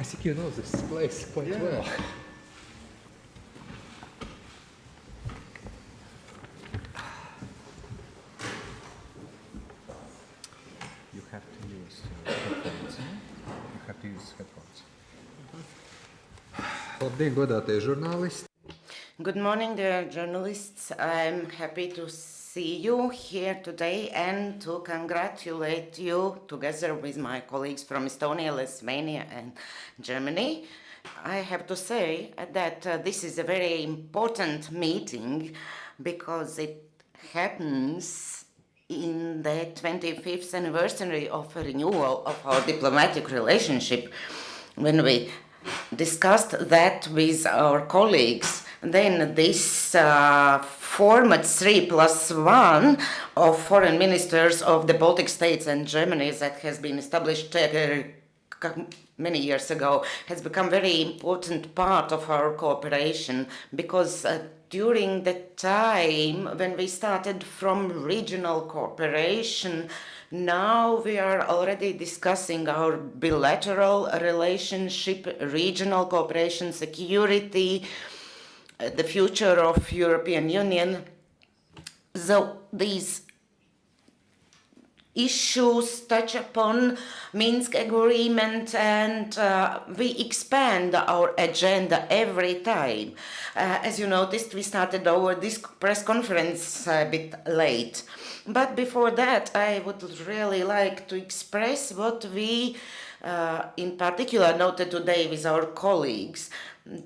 think you know this place quite well. You have to use headphones. You have to use headphones. Labdien, godātie žurnālisti! Good morning, dear journalists. I'm happy to see you here today and to congratulate you together with my colleagues from Estonia, Lithuania and Germany. I have to say that this is a very important meeting because it happens in the 25th anniversary of a renewal of our diplomatic relationship. When we discussed that with our colleagues, then this format 3+1 of foreign ministers of the Baltic States and Germany that has been established many years ago has become a very important part of our cooperation because during the time when we started from regional cooperation, now we are already discussing our bilateral relationship, regional cooperation, security, the future of European Union. So these issues touch upon Minsk agreement and we expand our agenda every time. As you noticed, we started this press conference a bit late. But before that, I would really like to express what we in particular noted today with our colleagues.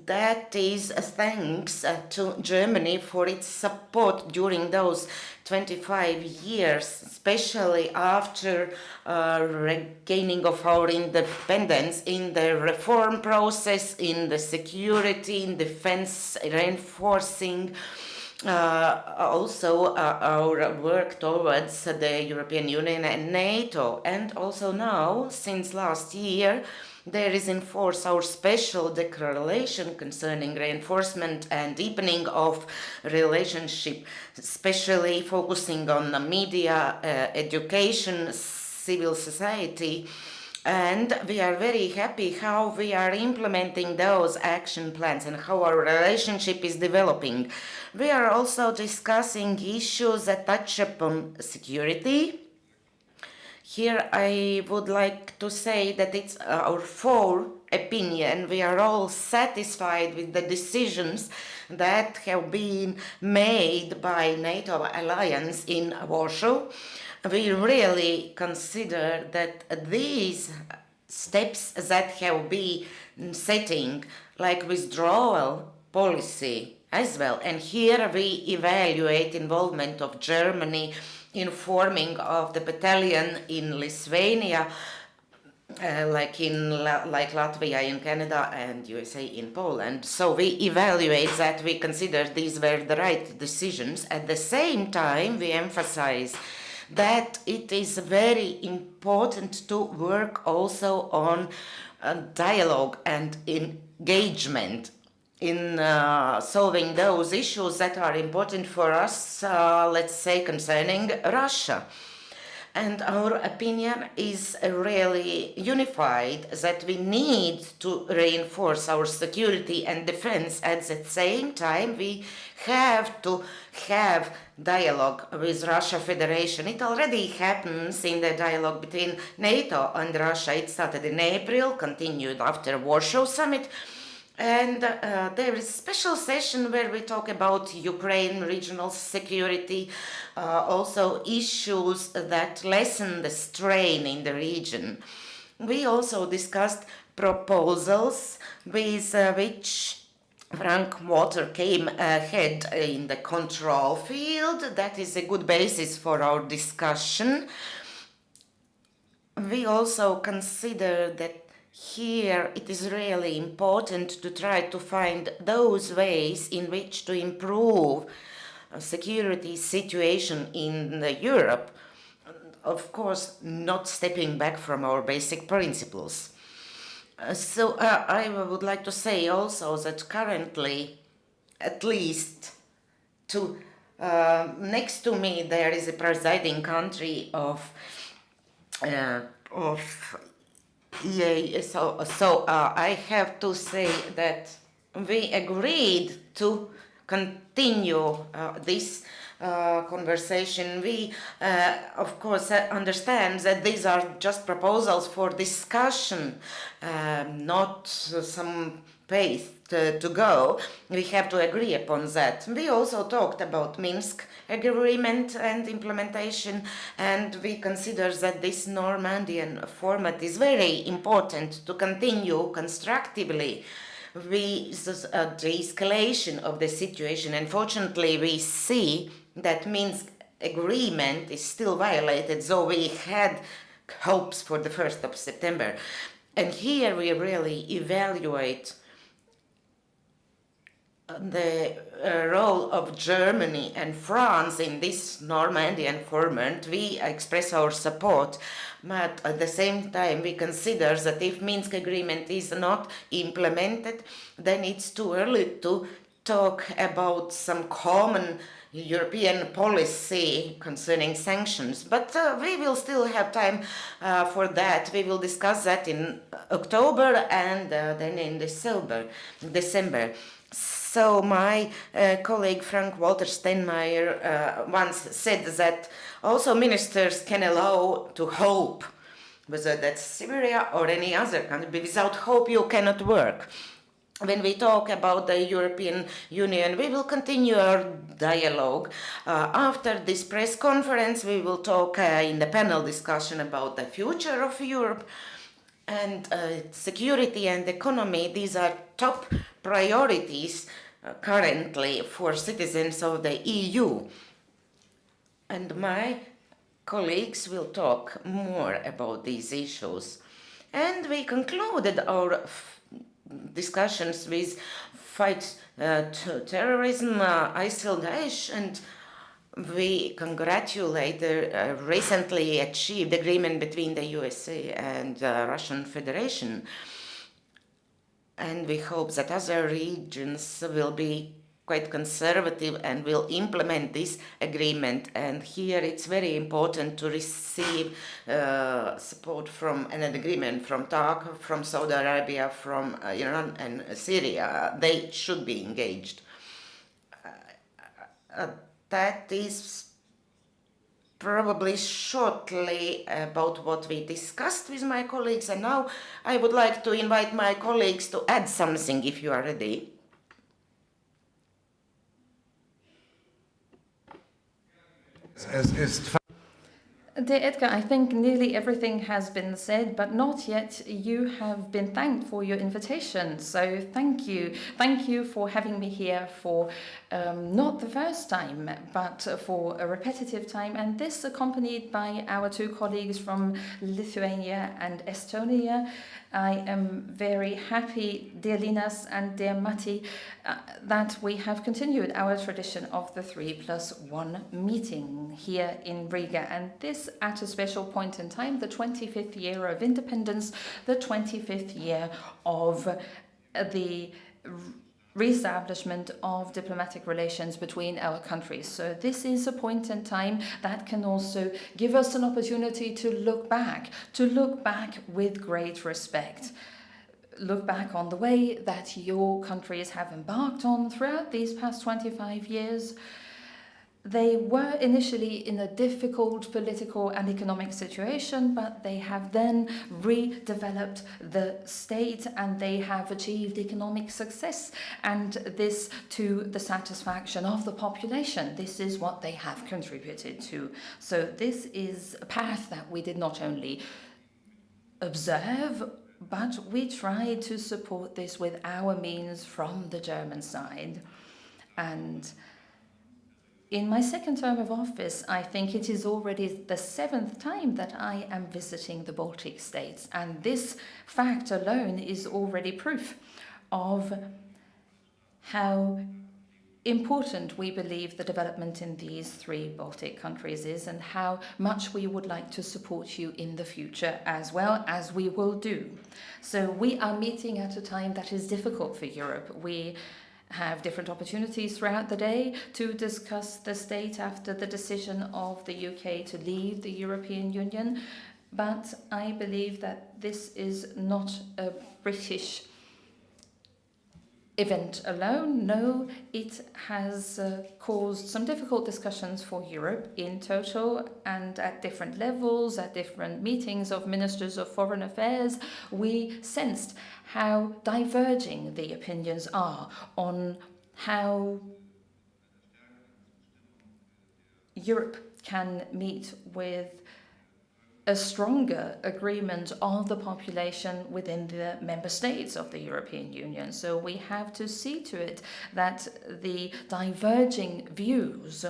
That is thanks to Germany for its support during those 25 years, especially after regaining of our independence in the reform process, in the security, in defense, reinforcing also our work towards the European Union and NATO. And also now, since last year, there is in force our special declaration concerning reinforcement and deepening of relationship, especially focusing on the media, education, civil society. And we are very happy how we are implementing those action plans and how our relationship is developing. We are also discussing issues that touch upon security. Here I would like to say that it's our full opinion. We are all satisfied with the decisions that have been made by NATO alliance in Warsaw. We really consider that these steps that have been setting, like withdrawal policy as well, and here we evaluate involvement of Germany in forming of the battalion in Lithuania, like Latvia in Canada and USA in Poland. So we evaluate that, we consider these were the right decisions. At the same time, we emphasize that it is very important to work also on dialogue and engagement in solving those issues that are important for us, let's say, concerning Russia. And our opinion is really unified that we need to reinforce our security and defense. At the same time, we have to have dialogue with Russia Federation. It already happens in the dialogue between NATO and Russia. It started in April, continued after Warsaw Summit. And there is a special session where we talk about Ukraine, regional security, also issues that lessen the strain in the region. We also discussed proposals with which Frank Walter came ahead in the control field. That is a good basis for our discussion. We also consider that here it is really important to try to find those ways in which to improve security situation in Europe, of course not stepping back from our basic principles. So I would like to say also that currently, at least next to me, there is a presiding country of Yeah, so I have to say that we agreed to continue this conversation. We, of course, understand that these are just proposals for discussion, not some pace to go. We have to agree upon that. We also talked about Minsk agreement and implementation, and we consider that this Normandian format is very important to continue constructively with the escalation of the situation. Unfortunately, we see that Minsk agreement is still violated, so we had hopes for the 1st of September. And here we really evaluate the role of Germany and France in this Normandian format. We express our support, but at the same time we consider that if Minsk agreement is not implemented, then it's too early to talk about some common European policy concerning sanctions. But we will still have time for that. We will discuss that in October and then in December. So my colleague Frank-Walter Steinmeier once said that also ministers can allow to hope, whether that's Syria or any other country. Without hope you cannot work. When we talk about the European Union, we will continue our dialogue. After this press conference, we will talk in the panel discussion about the future of Europe. And security and economy, these are top priorities currently for citizens of the EU. And my colleagues will talk more about these issues. And we concluded our discussions with fight to terrorism, ISIL, Daesh, and we congratulate the recently achieved agreement between the USA and Russian Federation. And we hope that other regions will be quite conservative and will implement this agreement. And here it's very important to receive support from an agreement from Turkey, from Saudi Arabia, from Iran and Syria. They should be engaged. That is probably shortly about what we discussed with my colleagues. And now I would like to invite my colleagues to add something if you are ready. Dear Edgar, I think nearly everything has been said, but not yet you have been thanked for your invitation. So thank you. Thank you for having me here for not the first time, but for a repetitive time. And this accompanied by our two colleagues from Lithuania and Estonia. I am very happy, dear Linas and dear Matti, that we have continued our tradition of the 3+1 meeting here in Riga. And this at a special point in time, the 25th year of independence, the 25th year of the re-establishment of diplomatic relations between our countries. So this is a point in time that can also give us an opportunity to look back with great respect. Look back on the way that your countries have embarked on throughout these past 25 years. They were initially in a difficult political and economic situation, but they have then redeveloped the state and they have achieved economic success, and this to the satisfaction of the population. This is what they have contributed to. So this is a path that we did not only observe, but we tried to support this with our means from the German side. And in my second term of office, I think it is already the 7th time that I am visiting the Baltic states, and this fact alone is already proof of how important we believe the development in these 3 Baltic countries is, and how much we would like to support you in the future as well, as we will do. So we are meeting at a time that is difficult for Europe. We have different opportunities throughout the day to discuss the state after the decision of the UK to leave the European Union. But I believe that this is not a British event alone. No, it has caused some difficult discussions for Europe in total, and at different levels, at different meetings of ministers of foreign affairs, we sensed how diverging the opinions are on how Europe can meet with a stronger agreement of the population within the member states of the European Union. So we have to see to it that the diverging views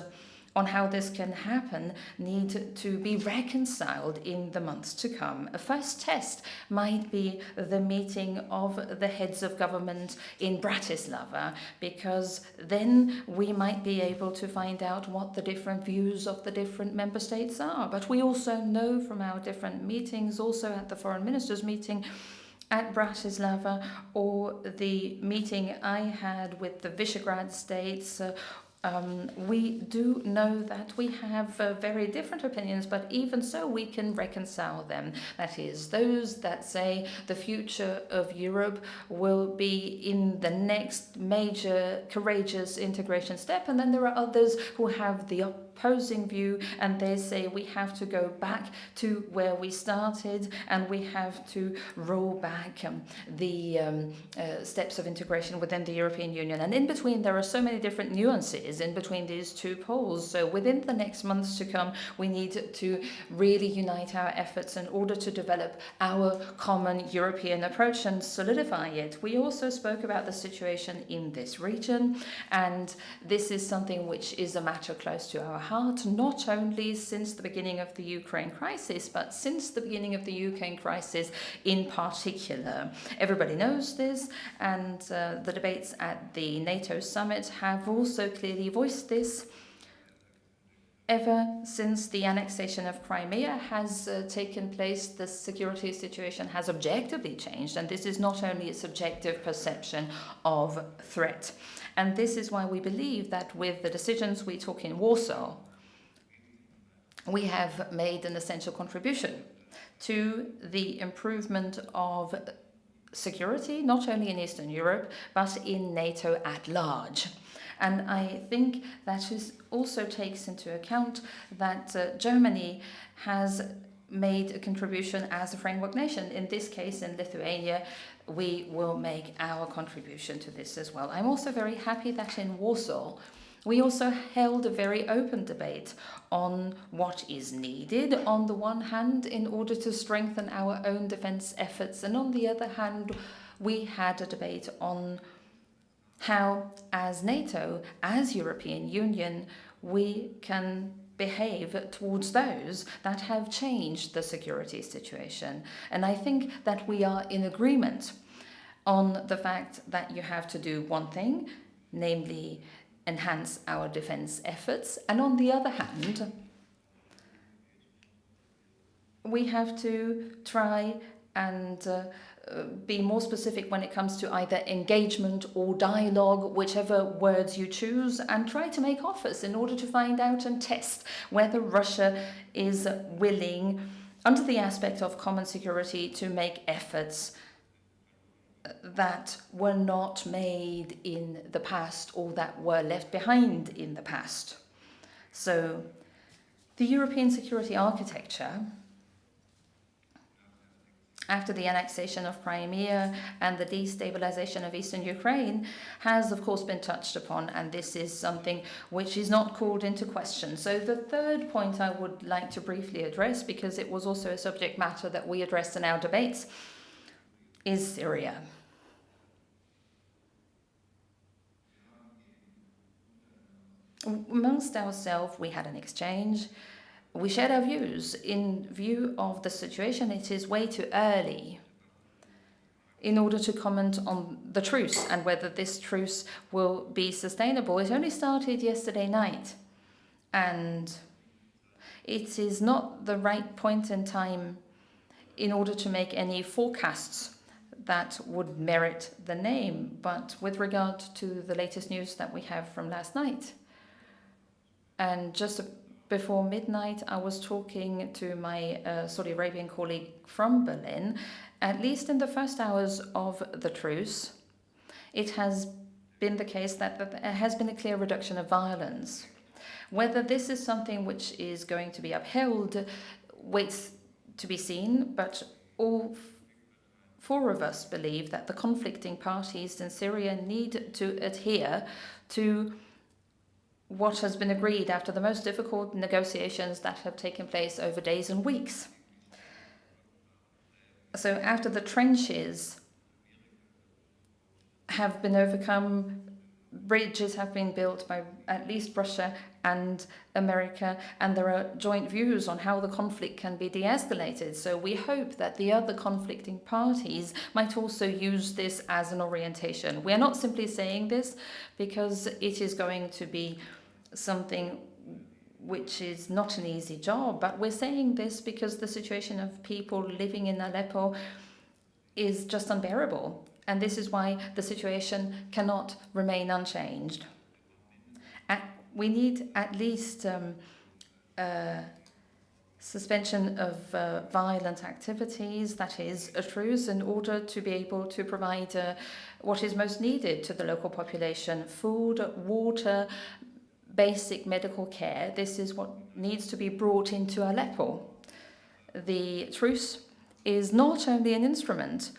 on how this can happen need to be reconciled in the months to come. A first test might be the meeting of the heads of government in Bratislava, because then we might be able to find out what the different views of the different member states are. But we also know from our different meetings, also at the foreign ministers meeting at Bratislava, or the meeting I had with the Visegrad states, we do know that we have very different opinions, but even so we can reconcile them. That is, those that say the future of Europe will be in the next major courageous integration step, and then there are others who have the opposing view, and they say we have to go back to where we started and we have to roll back the steps of integration within the European Union. And in between there are so many different nuances in between these two poles. So within the next months to come, we need to really unite our efforts in order to develop our common European approach and solidify it. We also spoke about the situation in this region, and this is something which is a matter close to our heart, not only since the beginning of the Ukraine crisis, but since the beginning of the Ukraine crisis in particular. Everybody knows this, and the debates at the NATO Summit have also clearly voiced this. Ever since the annexation of Crimea has taken place, the security situation has objectively changed, and this is not only a subjective perception of threat. And this is why we believe that with the decisions we took in Warsaw, we have made an essential contribution to the improvement of security, not only in Eastern Europe, but in NATO at large. And I think that also takes into account that Germany has made a contribution as a framework nation. In this case, in Lithuania, we will make our contribution to this as well. I'm also very happy that in Warsaw, we also held a very open debate on what is needed, on the one hand, in order to strengthen our own defense efforts, and on the other hand, we had a debate on how, as NATO, as European Union, we can behave towards those that have changed the security situation. And I think that we are in agreement on the fact that you have to do one thing, namely enhance our defense efforts, and on the other hand, we have to try and be more specific when it comes to either engagement or dialogue, whichever words you choose, and try to make offers in order to find out and test whether Russia is willing, under the aspect of common security, to make efforts that were not made in the past or that were left behind in the past. So the European security architecture, after the annexation of Crimea and the destabilization of eastern Ukraine, has of course been touched upon, and this is something which is not called into question. So the third point I would like to briefly address, because it was also a subject matter that we addressed in our debates, is Syria. Amongst ourselves, we had an exchange. We shared our views. In view of the situation, it is way too early in order to comment on the truce and whether this truce will be sustainable. It only started yesterday night, and it is not the right point in time in order to make any forecasts that would merit the name. But with regard to the latest news that we have from last night, and just before midnight, I was talking to my Saudi Arabian colleague from Berlin. At least in the first hours of the truce, it has been the case that there has been a clear reduction of violence. Whether this is something which is going to be upheld waits to be seen, but all four of us believe that the conflicting parties in Syria need to adhere to what has been agreed after the most difficult negotiations that have taken place over days and weeks. So after the trenches have been overcome, bridges have been built by at least Russia and America, and there are joint views on how the conflict can be de-escalated. So we hope that the other conflicting parties might also use this as an orientation. We are not simply saying this because it is going to be something which is not an easy job, but we're saying this because the situation of people living in Aleppo is just unbearable. And this is why the situation cannot remain unchanged. We need at least suspension of violent activities, that is a truce, in order to be able to provide what is most needed to the local population: food, water, basic medical care. This is what needs to be brought into Aleppo. The truce is not only an instrument,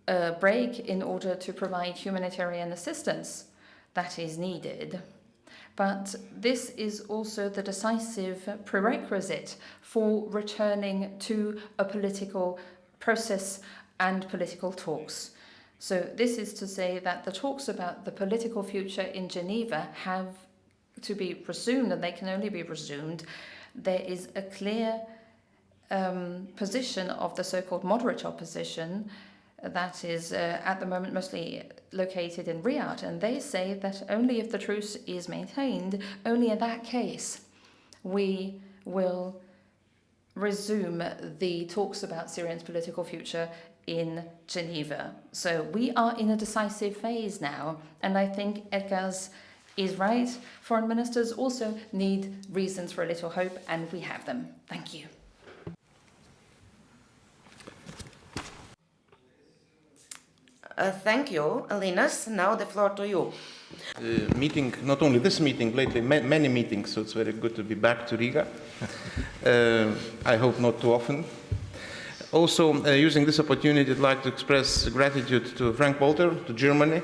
a break in order to provide humanitarian assistance that is needed, but this is also the decisive prerequisite for returning to a political process and political talks. So this is to say that the talks about the political future in Geneva have to be resumed, and they can only be resumed. There is a clear position of the so-called moderate opposition that is at the moment mostly located in Riyadh, and they say that only if the truce is maintained, only in that case, we will resume the talks about Syria's political future in Geneva. So we are in a decisive phase now, and I think Edgars is right. Foreign ministers also need reasons for a little hope, and we have them. Thank you. Thank you, Linas. Now the floor to you. Meeting, not only this meeting, lately many meetings, so it's very good to be back to Riga. I hope not too often. Also, using this opportunity, I'd like to express gratitude to Frank Walter, to Germany.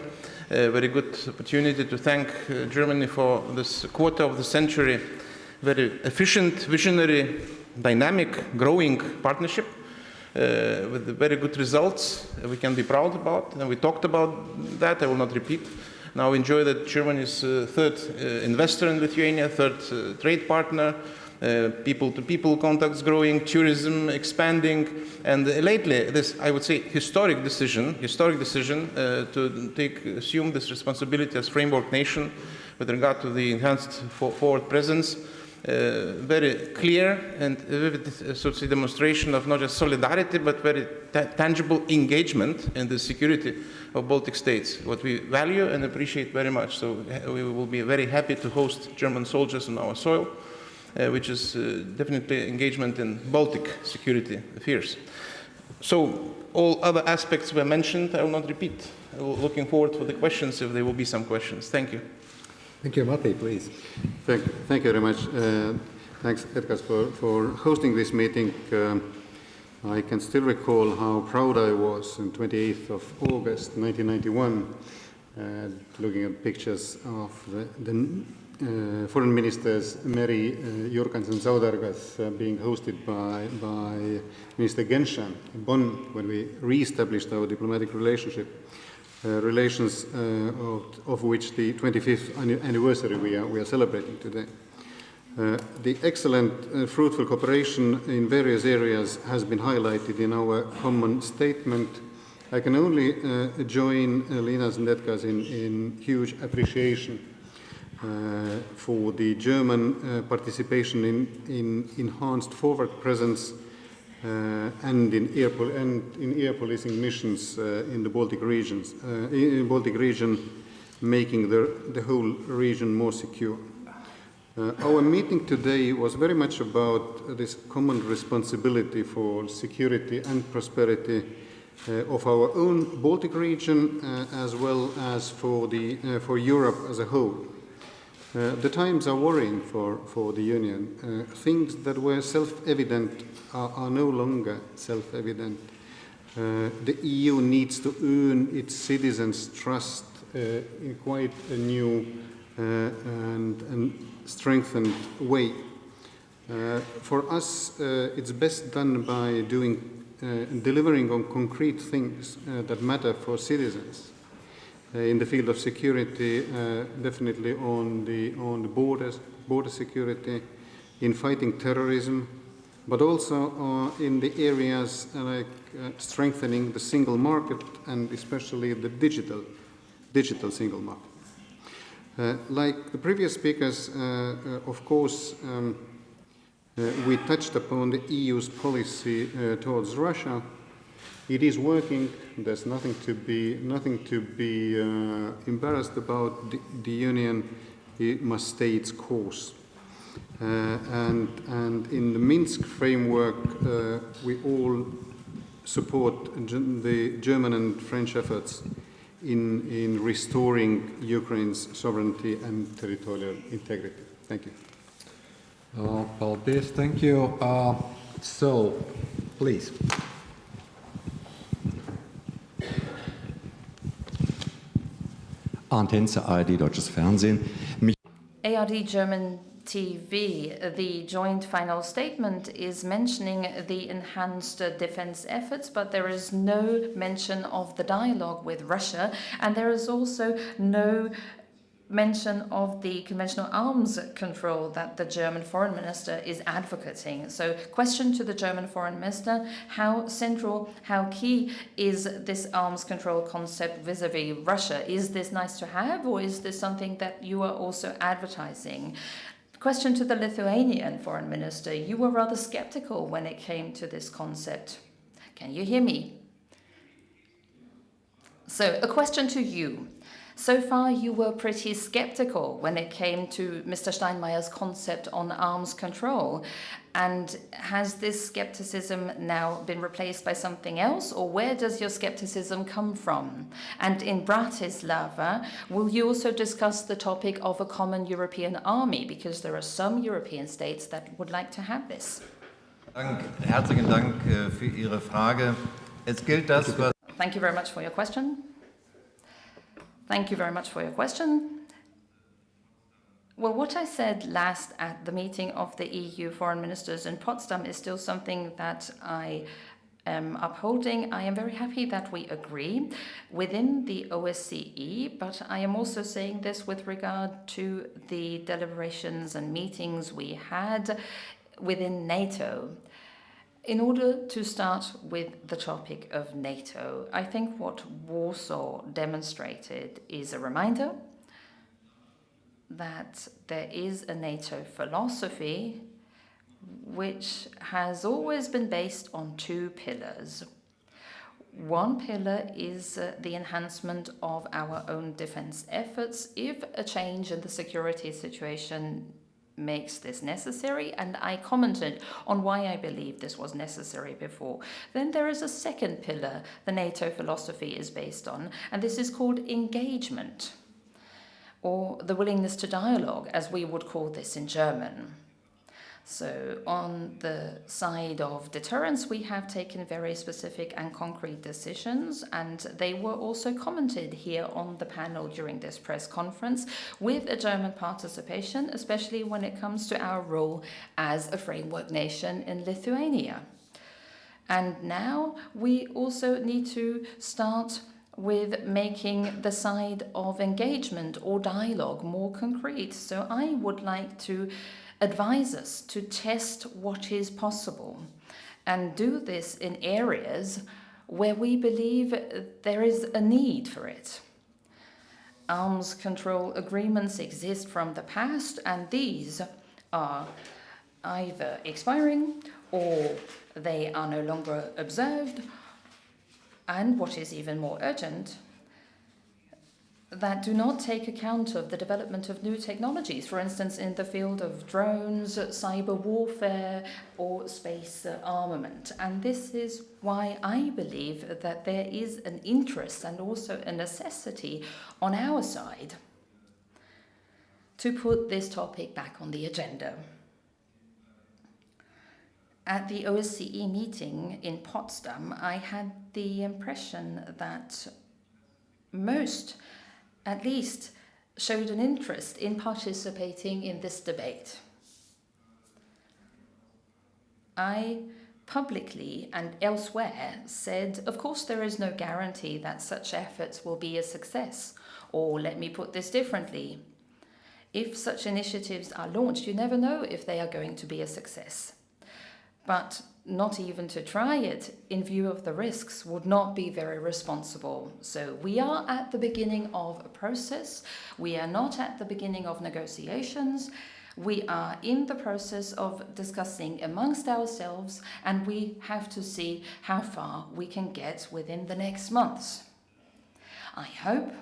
A very good opportunity to thank Germany for this quarter of the century, very efficient, visionary, dynamic, growing partnership with very good results we can be proud about. And we talked about that, I will not repeat. Now enjoy that Germany is third investor in Lithuania, third trade partner, people-to-people contacts growing, tourism expanding, and lately this, I would say, historic decision to assume this responsibility as framework nation with regard to the enhanced forward presence. Very clear and vivid sort of demonstration of not just solidarity but very tangible engagement in the security of Baltic states, what we value and appreciate very much. So we will be very happy to host German soldiers on our soil, which is definitely engagement in Baltic security affairs. So all other aspects were mentioned, I will not repeat. Looking forward for the questions if there will be some questions. Thank you. Thank you. Matti, please. Thank you very much. Thanks, Edgars, for hosting this meeting. I can still recall how proud I was on 28th of August 1991, looking at pictures of the foreign ministers Meri, Jurkans and Saudargas being hosted by Minister Genscher in Bonn when we re-established our diplomatic relationship. Relations of which the 25th anniversary we are celebrating today. The excellent fruitful cooperation in various areas has been highlighted in our common statement. I can only join Linas and Edgars in huge appreciation for the German participation in enhanced forward presence and in air policing missions in the Baltic regions, in Baltic region, making the whole region more secure. Our meeting today was very much about this common responsibility for security and prosperity of our own Baltic region as well as for Europe as a whole. The times are worrying for the Union. Things that were self-evident are no longer self-evident. The EU needs to earn its citizens' trust in quite a new and strengthened way. For us, it's best done by delivering on concrete things that matter for citizens. In the field of security, definitely on the border security, in fighting terrorism, but also in the areas like strengthening the single market and especially the digital single market. Like the previous speakers, of course, we touched upon the EU's policy towards Russia. It is working. There's nothing to be embarrassed about. The Union must stay its course. And in the Minsk framework, we all support the German and French efforts in restoring Ukraine's sovereignty and territorial integrity. Thank you. Paldies, thank you. So, please. Arndt Henze, ARD Deutsches Fernsehen. ARD German TV, the joint final statement is mentioning the enhanced defense efforts, but there is no mention of the dialogue with Russia, and there is also no mention of the conventional arms control that the German foreign minister is advocating. So, question to the German foreign minister, how central, how key is this arms control concept vis-a-vis Russia? Is this nice to have, or is this something that you are also advertising? Question to the Lithuanian foreign minister, you were rather skeptical when it came to this concept. Can you hear me? So, a question to you. So far, you were pretty skeptical when it came to Mr. Steinmeier's concept on arms control. And has this skepticism now been replaced by something else, or where does your skepticism come from? And in Bratislava, will you also discuss the topic of a common European army, because there are some European states that would like to have this? Herzlichen Dank für Ihre Frage. Es gilt das, was Thank you very much for your question. Thank you very much for your question. Well, what I said last at the meeting of the EU foreign ministers in Potsdam is still something that I am upholding. I am very happy that we agree within the OSCE, but I am also saying this with regard to the deliberations and meetings we had within NATO. In order to start with the topic of NATO, I think what Warsaw demonstrated is a reminder that there is a NATO philosophy which has always been based on two pillars. One pillar is the enhancement of our own defense efforts if a change in the security situation makes this necessary, and I commented on why I believe this was necessary before. Then there is a second pillar the NATO philosophy is based on, and this is called engagement, or the willingness to dialogue, as we would call this in German. So on the side of deterrence, we have taken very specific and concrete decisions, and they were also commented here on the panel during this press conference with a German participation, especially when it comes to our role as a framework nation in Lithuania. And now we also need to start with making the side of engagement or dialogue more concrete. So I would like to advise us to test what is possible and do this in areas where we believe there is a need for it. Arms control agreements exist from the past, and these are either expiring or they are no longer observed. And what is even more urgent, that do not take account of the development of new technologies, for instance, in the field of drones, cyber warfare, or space armament. And this is why I believe that there is an interest and also a necessity on our side to put this topic back on the agenda. At the OSCE meeting in Potsdam, I had the impression that most, at least, showed an interest in participating in this debate. I publicly and elsewhere said, of course, there is no guarantee that such efforts will be a success. Or let me put this differently. If such initiatives are launched, you never know if they are going to be a success. But not even to try it in view of the risks would not be very responsible. So we are at the beginning of a process. We are not at the beginning of negotiations. We are in the process of discussing amongst ourselves, and we have to see how far we can get within the next months. I hope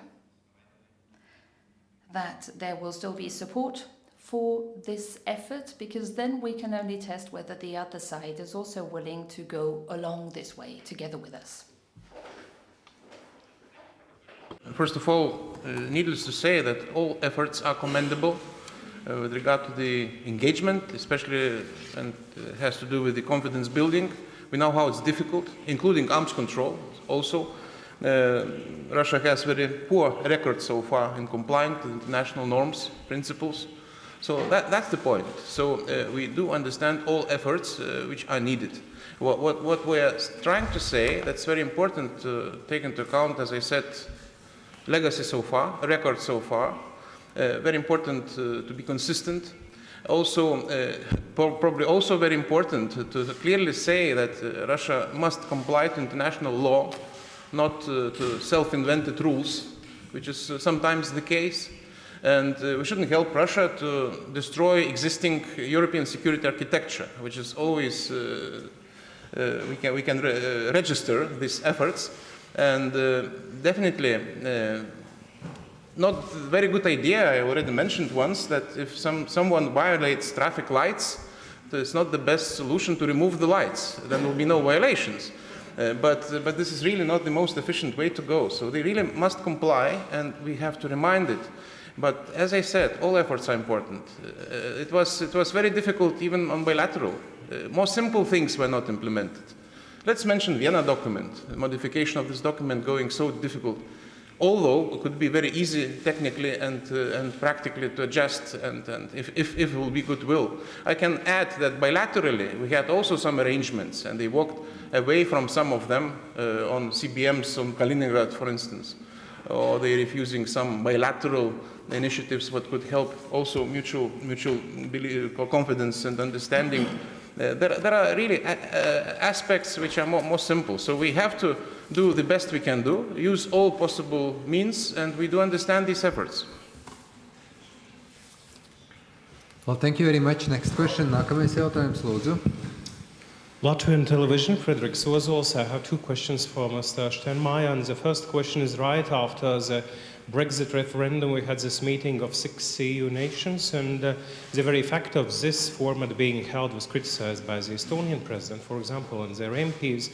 that there will still be support for this effort, because then we can only test whether the other side is also willing to go along this way together with us. First of all, needless to say that all efforts are commendable with regard to the engagement, especially when it has to do with the confidence building. We know how it's difficult, including arms control also. Russia has very poor record so far in complying to international norms, principles. So that's the point. So we do understand all efforts which are needed. What we are trying to say, that's very important to take into account, as I said, legacy so far, record so far, very important to be consistent. Also, probably also very important to clearly say that Russia must comply to international law, not to self-invented rules, which is sometimes the case. And we shouldn't help Russia to destroy existing European security architecture, which is always, we can register these efforts. And definitely not very good idea, I already mentioned once, that if someone violates traffic lights, it's not the best solution to remove the lights. Then there will be no violations. But this is really not the most efficient way to go. So they really must comply, and we have to remind it. But as I said, all efforts are important. It was very difficult even on bilateral. More simple things were not implemented. Let's mention Vienna document, the modification of this document going so difficult. Although it could be very easy technically and practically to adjust, and if it will be goodwill. I can add that bilaterally we had also some arrangements, and they walked away from some of them on CBMs on Kaliningrad, for instance. Or they're refusing some bilateral initiatives what could help also mutual confidence and understanding. There are really aspects which are more simple. So we have to do the best we can do, use all possible means, and we do understand these efforts. Well, thank you very much. Next question. Nākamais jautājums, lūdzu. Latvian television, Frederick Sozols. I have two questions for Mr. Steinmeier. And the first question is right after the Brexit referendum, we had this meeting of 6 EU nations, and the very fact of this format being held was criticized by the Estonian president, for example, and their MPs,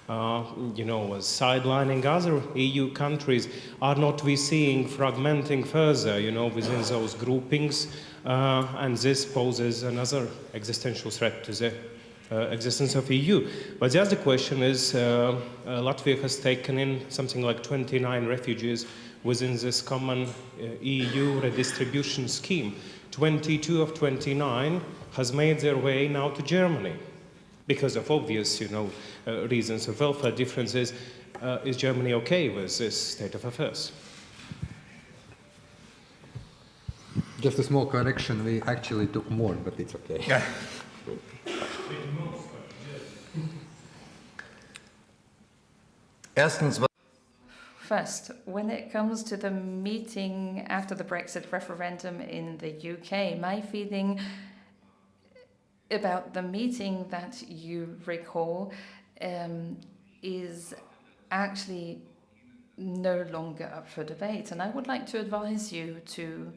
was sidelining other EU countries. Are not we seeing fragmenting further, within those groupings, and this poses another existential threat to the existence of EU. But the other question is, Latvia has taken in something like 29 refugees within this common EU redistribution scheme. 22 of 29 has made their way now to Germany because of obvious, reasons of welfare differences. Is Germany okay with this state of affairs? Just a small correction. We actually took more, but it's okay. Yeah. First, when it comes to the meeting after the Brexit referendum in the UK, my feeling about the meeting that you recall is actually no longer up for debate. And I would like to advise you to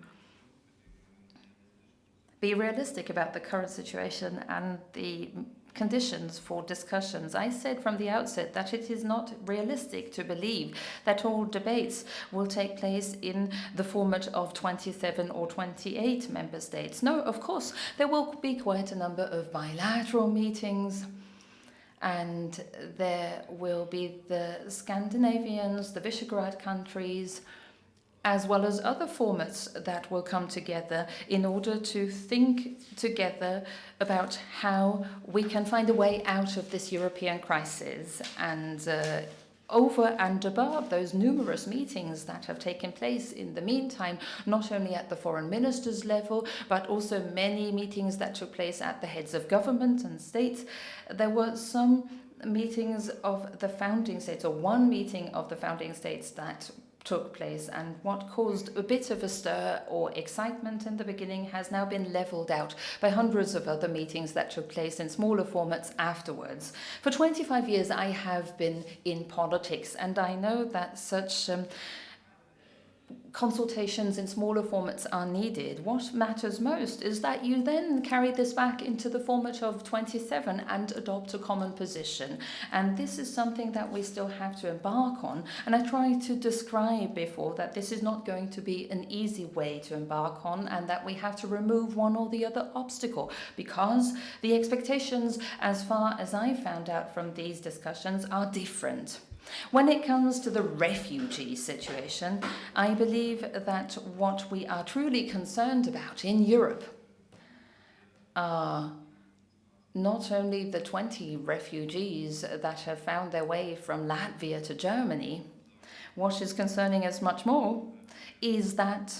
be realistic about the current situation and the conditions for discussions. I said from the outset that it is not realistic to believe that all debates will take place in the format of 27 or 28 member states. No, of course, there will be quite a number of bilateral meetings, and there will be the Scandinavians, the Visegrad countries, as well as other formats that will come together in order to think together about how we can find a way out of this European crisis. And over and above those numerous meetings that have taken place in the meantime, not only at the foreign ministers level, but also many meetings that took place at the heads of government and states, there were some meetings of the founding states, or one meeting of the founding states that took place, and what caused a bit of a stir or excitement in the beginning has now been leveled out by hundreds of other meetings that took place in smaller formats afterwards. For 25 years I have been in politics, and I know that such consultations in smaller formats are needed. What matters most is that you then carry this back into the format of 27 and adopt a common position. And this is something that we still have to embark on. And I tried to describe before that this is not going to be an easy way to embark on, and that we have to remove one or the other obstacle, because the expectations, as far as I found out from these discussions, are different. When it comes to the refugee situation, I believe that what we are truly concerned about in Europe are not only the 20 refugees that have found their way from Latvia to Germany. What is concerning us much more is that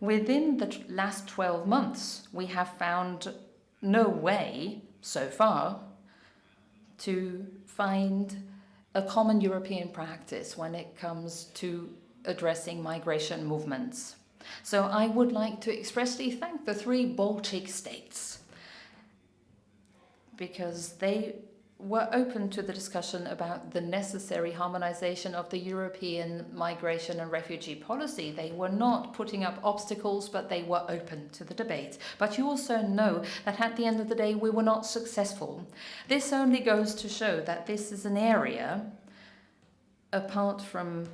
within the last 12 months, we have found no way so far to find a common European practice when it comes to addressing migration movements. So I would like to expressly thank the 3 Baltic states, because they were open to the discussion about the necessary harmonization of the European migration and refugee policy. They were not putting up obstacles, but they were open to the debate. But you also know that at the end of the day, we were not successful. This only goes to show that this is an area, apart from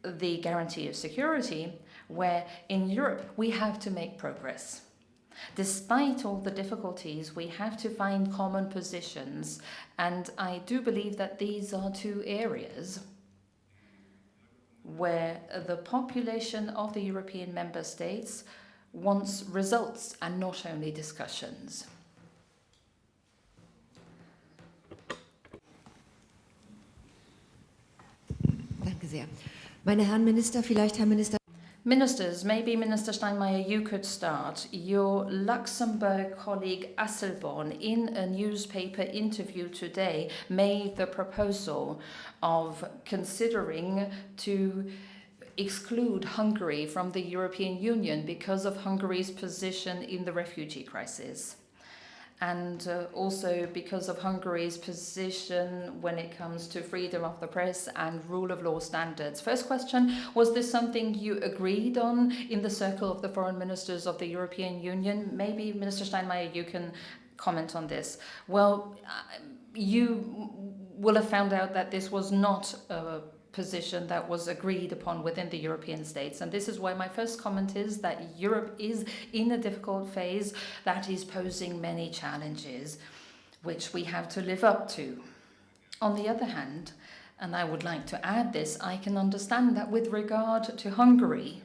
the guarantee of security, where in Europe we have to make progress. Despite all the difficulties, we have to find common positions, and I do believe that these are 2 areas where the population of the European member states wants results and not only discussions. Danke sehr. Meine Herren Minister, vielleicht Herr Minister. Ministers, maybe Minister Steinmeier, you could start. Your Luxembourg colleague Asselborn, in a newspaper interview today, made the proposal of considering to exclude Hungary from the European Union because of Hungary's position in the refugee crisis, and also because of Hungary's position when it comes to freedom of the press and rule of law standards. First question, was this something you agreed on in the circle of the foreign ministers of the European Union? Maybe Minister Steinmeier, you can comment on this. Well, you will have found out that this was not a position that was agreed upon within the European states. And this is why my first comment is that Europe is in a difficult phase that is posing many challenges, which we have to live up to. On the other hand, and I would like to add this, I can understand that with regard to Hungary,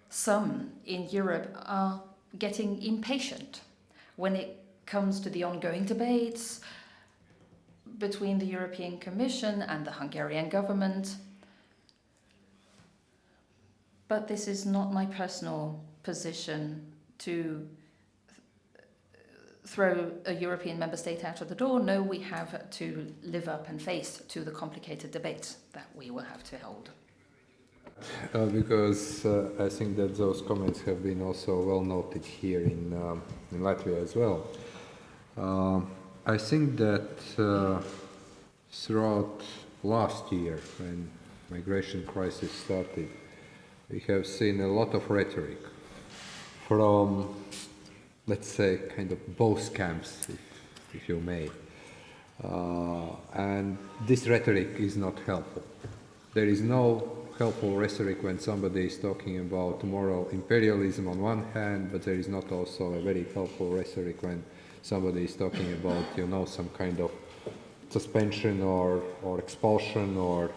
some in Europe are getting impatient when it comes to the ongoing debates between the European Commission and the Hungarian government. But this is not my personal position to throw a European member state out of the door. No, we have to live up and face to the complicated debates that we will have to hold. Because I think that those comments have been also well noted here in Latvia as well. I think that throughout last year when migration crisis started, we have seen a lot of rhetoric from, let's say, kind of both camps, if you may. And this rhetoric is not helpful. There is no helpful rhetoric when somebody is talking about moral imperialism on one hand, but there is not also a very helpful rhetoric when somebody is talking about, you know, some kind of suspension or expulsion or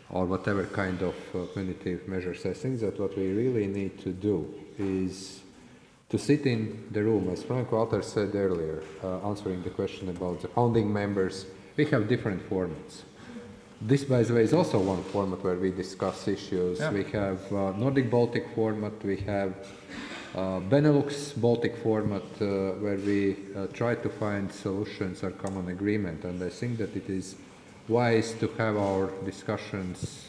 whatever kind of punitive measures. I think that what we really need to do is to sit in the room, as Frank Walter said earlier, answering the question about the founding members. We have different formats. This, by the way, is also one format where we discuss issues. Yeah. We have Nordic-Baltic format, we have Benelux-Baltic format, where we try to find solutions or common agreement. And I think that it is wise to have our discussions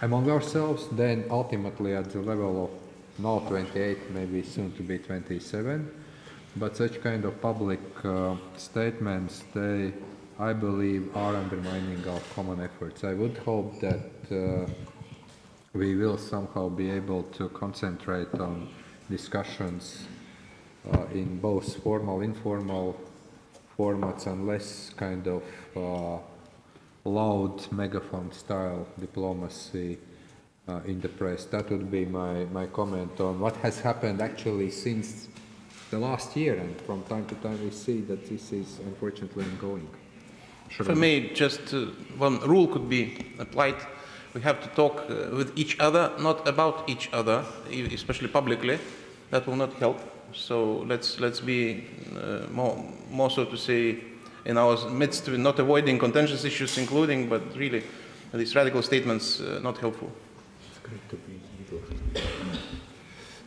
among ourselves, then ultimately at the level of now 28, maybe soon to be 27. But such kind of public statements, they, I believe, are undermining our common efforts. I would hope that we will somehow be able to concentrate on discussions in both formal, informal formats and less kind of loud megaphone style diplomacy in the press. That would be my comment on what has happened actually since the last year, and from time to time we see that this is unfortunately ongoing. For me, just one rule could be applied. We have to talk with each other, not about each other, especially publicly. That will not help. So let's be more so to say in our midst, not avoiding contentious issues, including, but really these radical statements not helpful. It's great to be here.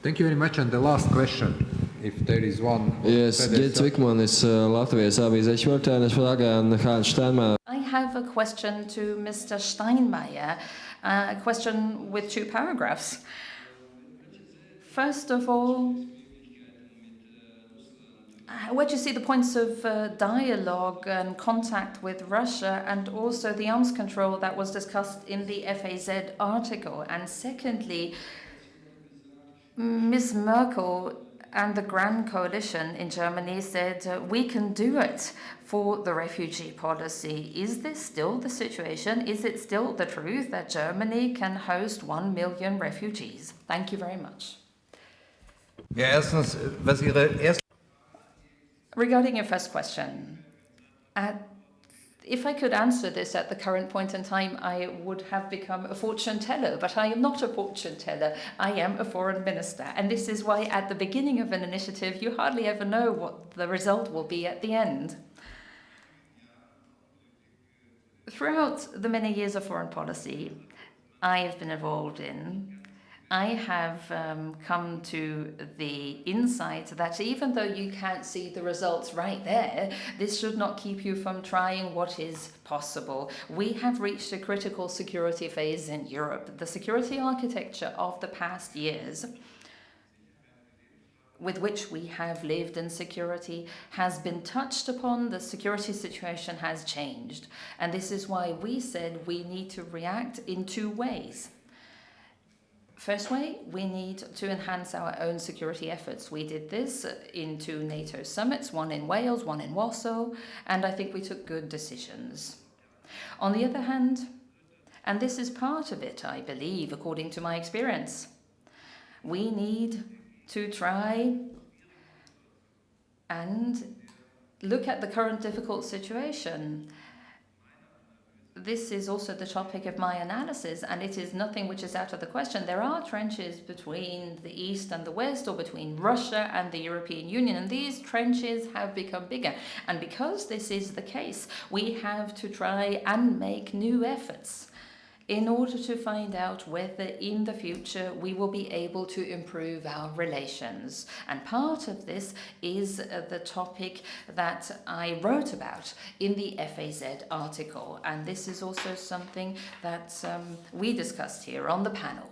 Thank you very much. And the last question, if there is one. Yes, Gets Wickmanis, Latvijas avīzes Vortēnes Frage and Hans Steinmeier. I have a question to Mr. Steinmeier, a question with 2 paragraphs. First of all, where do you see the points of dialogue and contact with Russia, and also the arms control that was discussed in the FAZ article? And secondly, Ms. Merkel and the Grand Coalition in Germany said, we can do it for the refugee policy. Is this still the situation? Is it still the truth that Germany can host 1 million refugees? Thank you very much. Regarding your first question, if I could answer this at the current point in time, I would have become a fortune teller, but I am not a fortune teller. I am a foreign minister. And this is why at the beginning of an initiative, you hardly ever know what the result will be at the end. Throughout the many years of foreign policy I have been involved in, I have come to the insight that even though you can't see the results right there, this should not keep you from trying what is possible. We have reached a critical security phase in Europe. The security architecture of the past years with which we have lived in security has been touched upon. The security situation has changed. And this is why we said we need to react in 2 ways. First way, we need to enhance our own security efforts. We did this in 2 NATO summits, one in Wales, one in Warsaw, and I think we took good decisions. On the other hand, and this is part of it, I believe, according to my experience, we need to try and look at the current difficult situation. This is also the topic of my analysis, and it is nothing which is out of the question. There are trenches between the East and the West, or between Russia and the European Union, and these trenches have become bigger. And because this is the case, we have to try and make new efforts in order to find out whether in the future we will be able to improve our relations. And part of this is the topic that I wrote about in the FAZ article. And this is also something that we discussed here on the panel.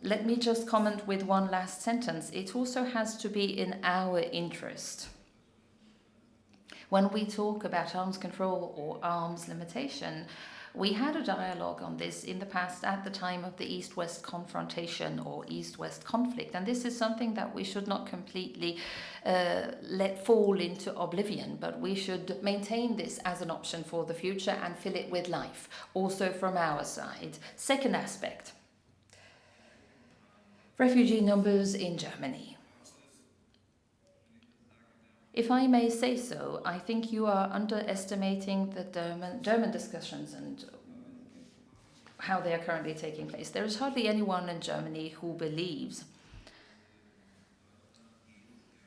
Let me just comment with one last sentence. It also has to be in our interest. When we talk about arms control or arms limitation, we had a dialogue on this in the past at the time of the East-West confrontation or East-West conflict, and this is something that we should not completely let fall into oblivion, but we should maintain this as an option for the future and fill it with life, also from our side. Second aspect, refugee numbers in Germany. If I may say so, I think you are underestimating the German discussions and how they are currently taking place. There is hardly anyone in Germany who believes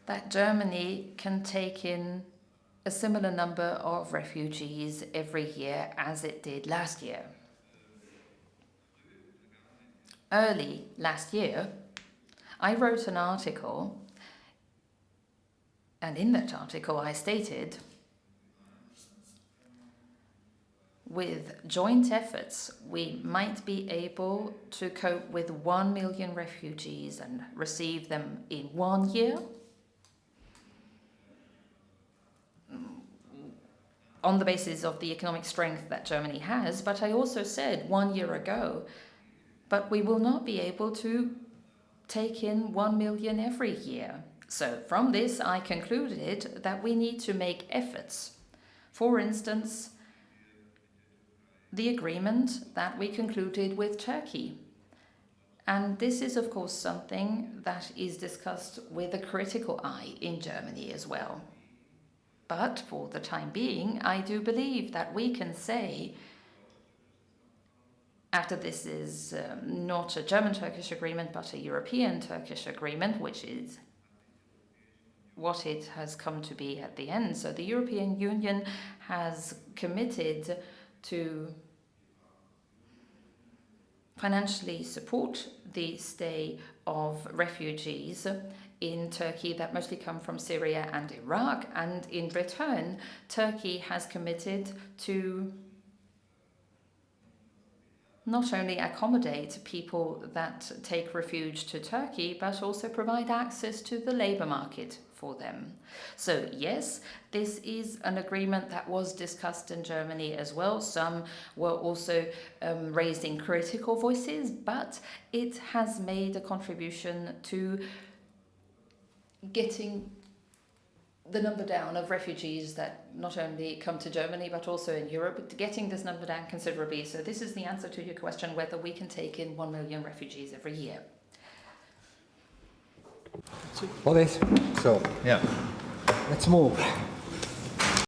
that Germany can take in a similar number of refugees every year as it did last year. Early last year, I wrote an article, and in that article I stated, with joint efforts, we might be able to cope with 1 million refugees and receive them in 1 year, on the basis of the economic strength that Germany has. But I also said 1 year ago, but we will not be able to take in 1 million every year. So from this, I concluded that we need to make efforts. For instance, the agreement that we concluded with Turkey. And this is, of course, something that is discussed with a critical eye in Germany as well. But for the time being, I do believe that we can say, after this is not a German-Turkish agreement, but a European-Turkish agreement, which is what it has come to be at the end. So the European Union has committed to financially support the stay of refugees in Turkey that mostly come from Syria and Iraq, and in return, Turkey has committed to not only accommodate people that take refuge to Turkey, but also provide access to the labour market for them. So yes, this is an agreement that was discussed in Germany as well. Some were also raising critical voices, but it has made a contribution to getting the number down of refugees that not only come to Germany but also in Europe, getting this number down considerably. So this is the answer to your question, whether we can take in 1 million refugees every year. Paldies. So, Yeah. let's move.